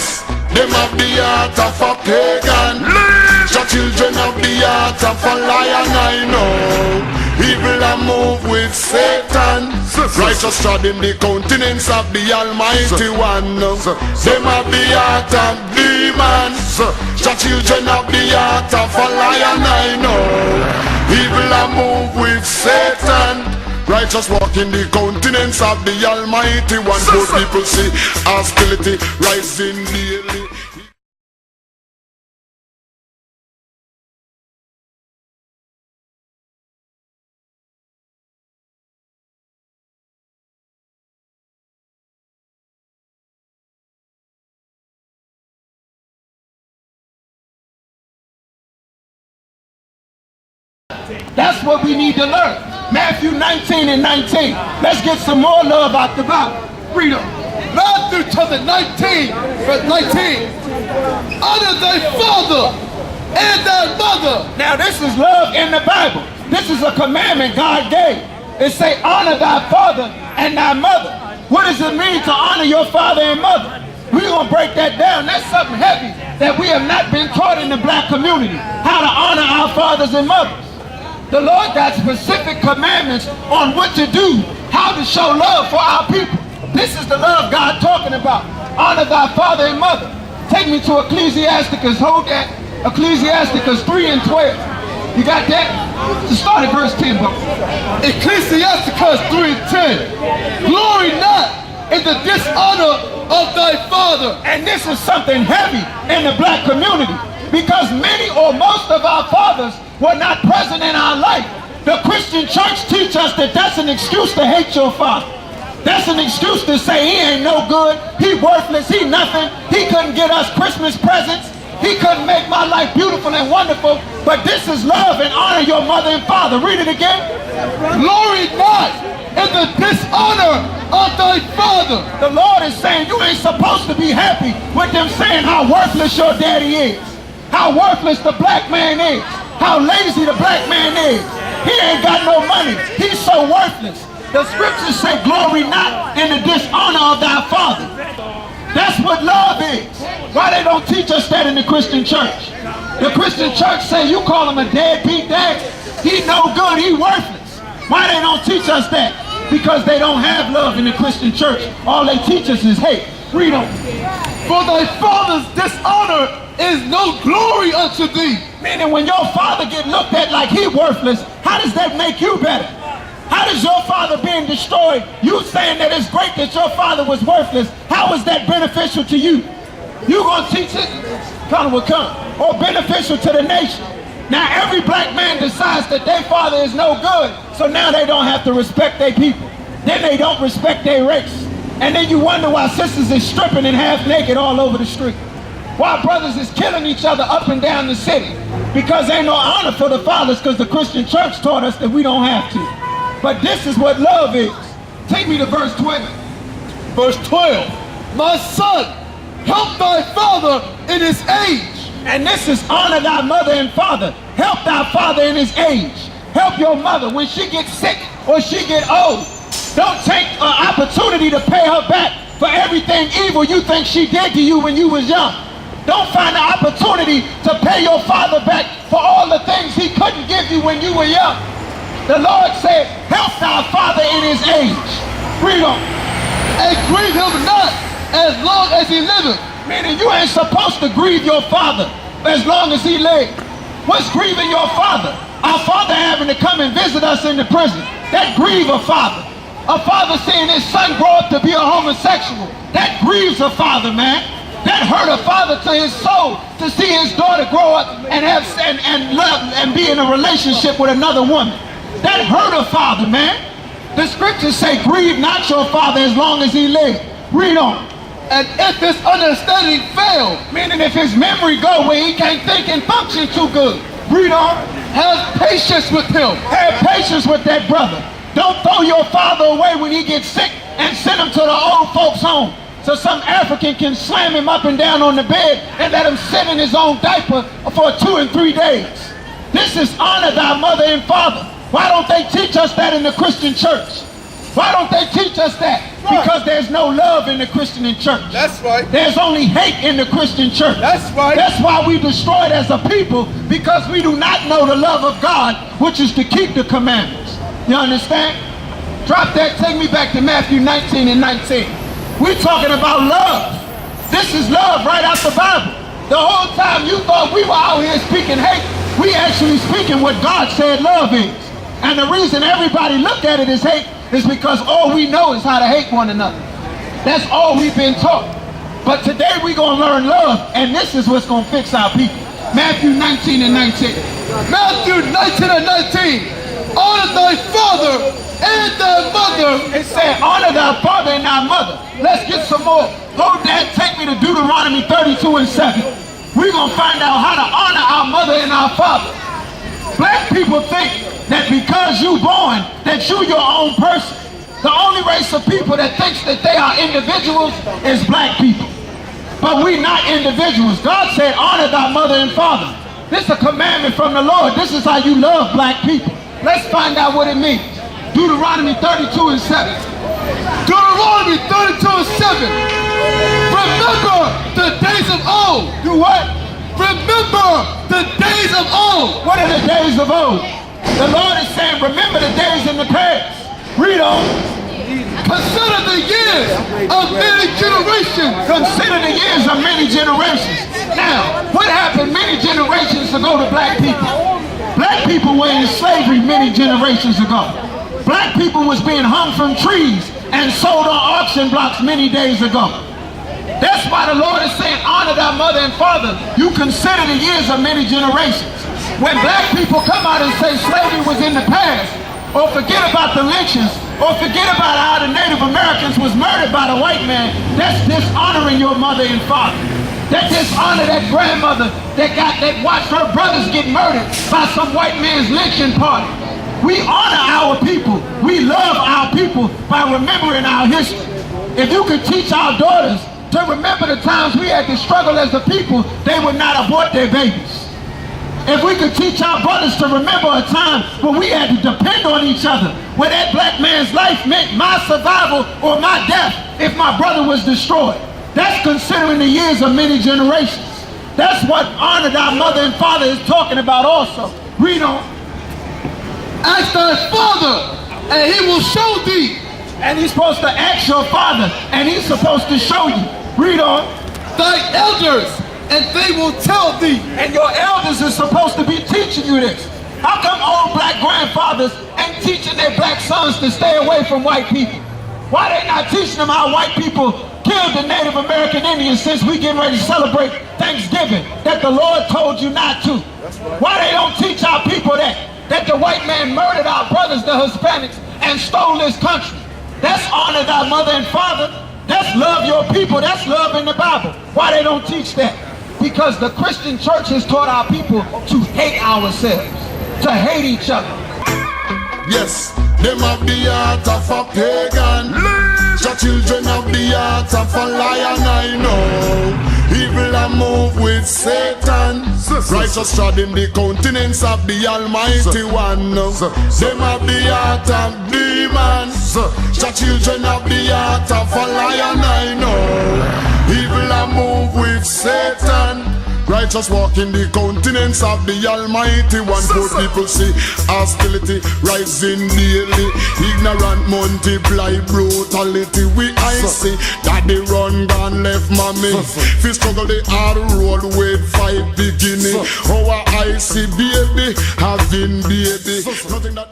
Yes, them have the heart of a pagan. The children have the heart of a lion, I know. Evil a move with Satan. Righteous trod in the countenance of the Almighty One. Them have the heart of demons. The children have the heart of a lion, I know. Evil a move with Satan. Righteous walk in the countenance of the Almighty One. Good people see hostility rising daily. That's what we need to learn. Matthew 19 and 19. Let's get some more love out the Bible. Read them. Matthew chapter 19, verse 19. Honor thy father and thy mother. Now this is love in the Bible. This is a commandment God gave. It say honor thy father and thy mother. What does it mean to honor your father and mother? We're going to break that down. That's something heavy that we have not been taught in the black community. How to honor our fathers and mothers. The Lord got specific commandments on what to do, how to show love for our people. This is the love God talking about. Honor thy father and mother. Take me to Ecclesiasticus. Hold that. Ecclesiasticus 3 and 12. You got that? So start at verse 10, bro. Ecclesiasticus 3 and 10. Glory not in the dishonor of thy father. And this is something heavy in the black community, because many or most of our fathers were not present in our life. The Christian church teach us that that's an excuse to hate your father. That's an excuse to say he ain't no good, he worthless, he nothing, he couldn't get us Christmas presents, he couldn't make my life beautiful and wonderful. But this is love and honor your mother and father. Read it again. Glory not in the dishonor of thy father. The Lord is saying you ain't supposed to be happy with them saying how worthless your daddy is, how worthless the black man is, how lazy the black man is. He ain't got no money. He's so worthless. The scriptures say, glory not in the dishonor of thy father. That's what love is. Why they don't teach us that in the Christian church? The Christian church say you call him a deadbeat dad. He no good. He worthless. Why they don't teach us that? Because they don't have love in the Christian church. All they teach us is hate. Read on. For thy father's dishonor is no glory unto thee. Meaning when your father get looked at like he worthless, how does that make you better? How does your father being destroyed, you saying that it's great that your father was worthless, how is that beneficial to you? You gonna teach it, come will come, or beneficial to the nation. Now every black man decides that their father is no good, so now they don't have to respect their people. Then they don't respect their race. And then you wonder why sisters is stripping and half naked all over the street. Why brothers is killing each other up and down the city. Because ain't no honor for the fathers, because the Christian church taught us that we don't have to. But this is what love is. Take me to verse 12. Verse 12. My son, help thy father in his age. And this is honor thy mother and father. Help thy father in his age. Help your mother when she gets sick or she get old. Don't take an opportunity to pay her back for everything evil you think she did to you when you was young. Don't find an opportunity to pay your father back for all the things he couldn't give you when you were young. The Lord said, help thy father in his age. Read on. And grieve him not as long as he liveth. Meaning you ain't supposed to grieve your father as long as he lived. What's grieving your father? Our father having to come and visit us in the prison. That grieve a father. A father seeing his son grow up to be a homosexual. That grieves a father, man. That hurt a father to his soul to see his daughter grow up and have and love and be in a relationship with another woman. That hurt a father, man. The scriptures say, grieve not your father as long as he lives. Read on. And if his understanding fail, meaning if his memory go where he can't think and function too good. Read on. Have patience with him. Have patience with that brother. Don't throw your father away when he gets sick and send him to the old folks home. So some African can slam him up and down on the bed and let him sit in his own diaper for 2 and 3 days. This is honor thy mother and father. Why don't they teach us that in the Christian church? Why don't they teach us that? Because there's no love in the Christian church. That's right. There's only hate in the Christian church. That's right. That's why we destroyed as a people, because we do not know the love of God, which is to keep the commandments. You understand? Drop that, take me back to Matthew 19 and 19. We're talking about love. This is love right out the Bible. The whole time you thought we were out here speaking hate, we actually speaking what God said love is. And the reason everybody looked at it as hate is because all we know is how to hate one another. That's all we've been taught. But today we're going to learn love, and this is what's going to fix our people. Matthew 19 and 19. Matthew 19 and 19. Honor thy father and thy mother. It said, honor thy father and thy mother. Let's get some more. Hold that, take me to Deuteronomy 32 and 7. We're going to find out how to honor our mother and our father. Black people think that because you born, that you your own person. The only race of people that thinks that they are individuals is black people. But we not individuals. God said, honor thy mother and father. This is a commandment from the Lord. This is how you love black people. Let's find out what it means. Deuteronomy 32 and 7. Deuteronomy 32 and 7. Remember the days of old. Do what? Remember the days of old. What are the days of old? The Lord is saying, remember the days in the past. Read on. Consider the years of many generations. Consider the years of many generations. Now, what happened many generations ago to black people? Black people were in slavery many generations ago. Black people was being hung from trees and sold on auction blocks many days ago. That's why the Lord is saying, honor thy mother and father. You consider the years of many generations. When black people come out and say slavery was in the past, or forget about the lynchings, or forget about how the Native Americans was murdered by the white man, that's dishonoring your mother and father. That dishonor that grandmother that watched her brothers get murdered by some white man's lynching party. We honor our people. We love our people by remembering our history. If you could teach our daughters to remember the times we had to struggle as a people, they would not abort their babies. If we could teach our brothers to remember a time when we had to depend on each other, where that black man's life meant my survival or my death if my brother was destroyed. That's considering the years of many generations. That's what honor thy mother and father is talking about also. Read on. Ask thy father, and he will show thee. And he's supposed to ask your father, and he's supposed to show you. Read on. Thy elders, and they will tell thee. And your elders are supposed to be teaching you this. How come old black grandfathers ain't teaching their black sons to stay away from white people? Why they not teaching them how white people killed the Native American Indians since we getting ready to celebrate Thanksgiving, that the Lord told you not to? Why they don't teach our people that the white man murdered our brothers, the Hispanics, and stole this country? That's honor thy mother and father. That's love your people. That's love in the Bible. Why they don't teach that? Because the Christian church has taught our people to hate ourselves, to hate each other. Yes, them have the heart of a pagan. The children have the heart of a lion, I know. Evil a move with Satan. Righteous treading the countenance of the Almighty One. Them have the heart of demons. The children have the heart of a lion, I know. Evil a move with Satan. Righteous walk in the countenance of the Almighty One. Poor people see hostility rising daily. Ignorant multiply brutality. I see daddy run gone left mommy. Fi struggle the hard road with 5 beginning. Our I see baby having baby. Nothing that